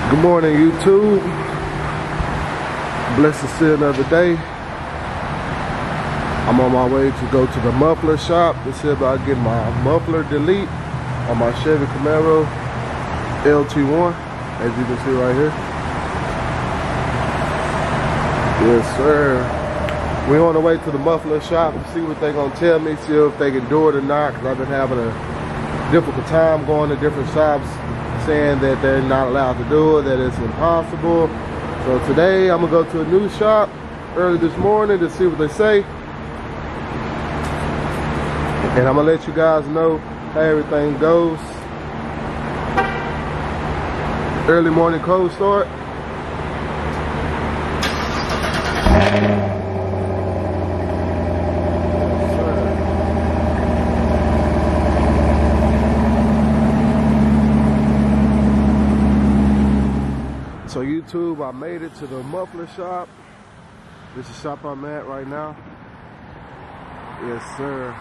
Good morning, YouTube. Blessed to see another day. I'm on my way to go to the muffler shop to see about getting my muffler delete on my Chevy Camaro lt1, as you can see right here. Yes, sir. We're on the way to the muffler shop to see what they're gonna tell me, see if they can do it or not, because I've been having a difficult time going to different shops saying that they're not allowed to do it, that it's impossible. So today I'm gonna go to a new shop early this morning to see what they say. And I'm gonna let you guys know how everything goes. Early morning cold start. So YouTube, I made it to the muffler shop. This is the shop I'm at right now. Yes, sir.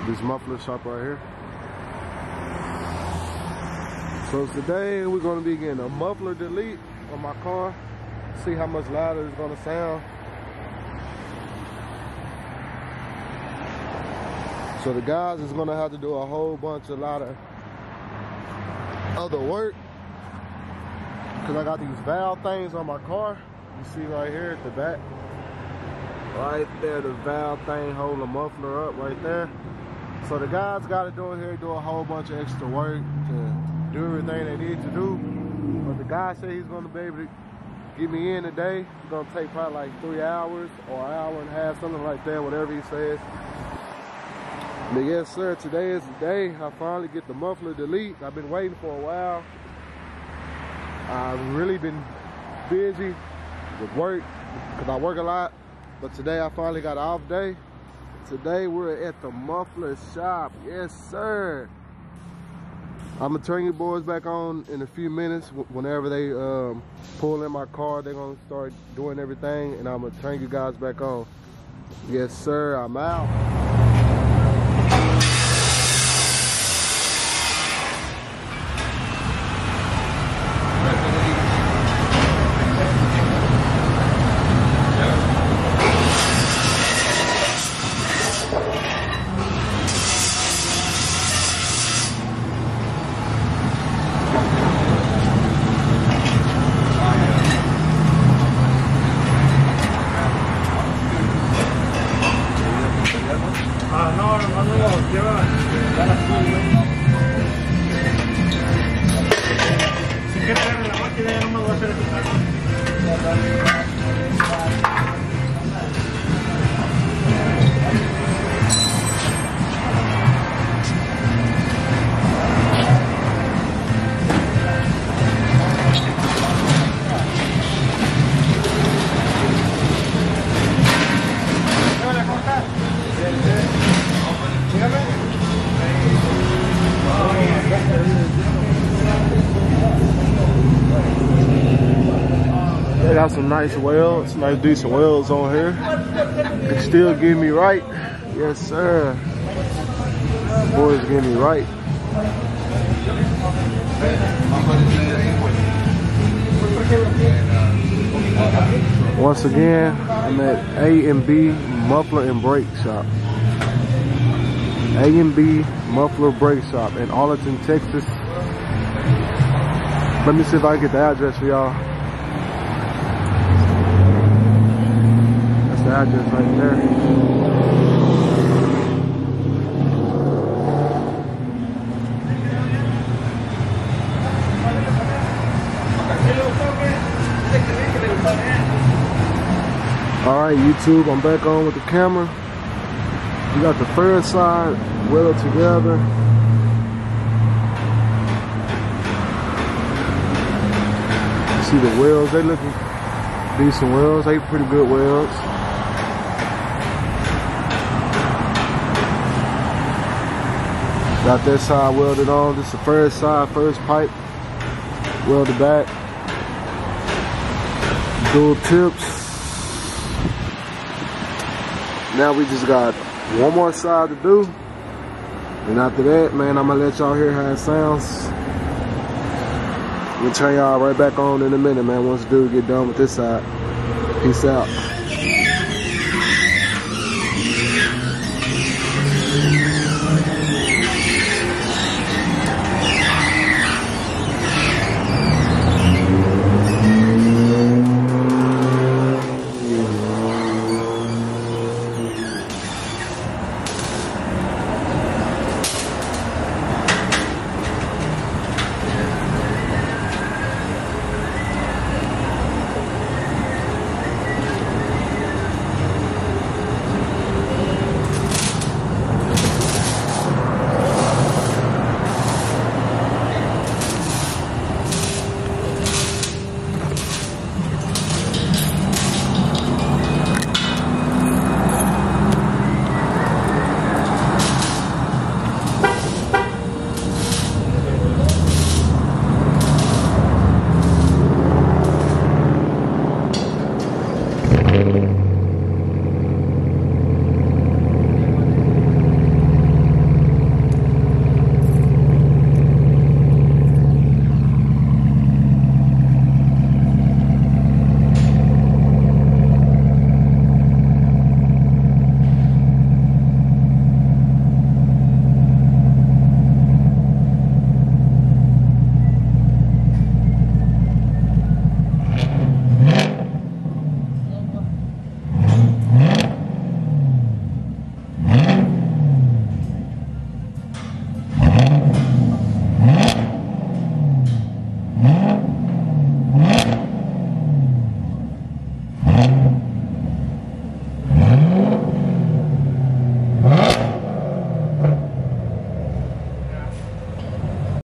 This muffler shop right here. So today we're gonna be getting a muffler delete on my car. See how much louder it's gonna sound. So the guys is gonna have to do a whole bunch of other work, because I got these valve things on my car. You see right here at the back, right there, the valve thing holding the muffler up right there. So the guys got to do it here, do a whole bunch of extra work to do everything they need to do. But the guy said he's going to be able to get me in today. It's going to take probably like 3 hours or an hour and a half, something like that, whatever he says. But yes, sir, today is the day I finally get the muffler delete. I've been waiting for a while. I've really been busy with work because I work a lot. But today I finally got an off day. Today we're at the muffler shop. Yes, sir. I'm gonna turn you boys back on in a few minutes. Whenever they pull in my car, they're gonna start doing everything, and I'm gonna turn you guys back on. Yes, sir, I'm out. They got some nice welds, nice decent welds on here. They still get me right. Yes, sir. Boys get me right. Once again, I'm at A&B Muffler and Brake Shop. A&B Muffler Brake Shop in Arlington, Texas. Let me see if I can get the address for y'all. That's the address right there. Alright, YouTube, I'm back on with the camera. We got the first side welded together. You see the welds, they looking decent welds, they pretty good welds. Got that side welded on. This is the first side, first pipe. Welded back. Dual tips. Now we just got one more side to do. And after that, man, I'm gonna let y'all hear how it sounds. I'm gonna turn y'all right back on in a minute, man, once the dude get done with this side. Peace out.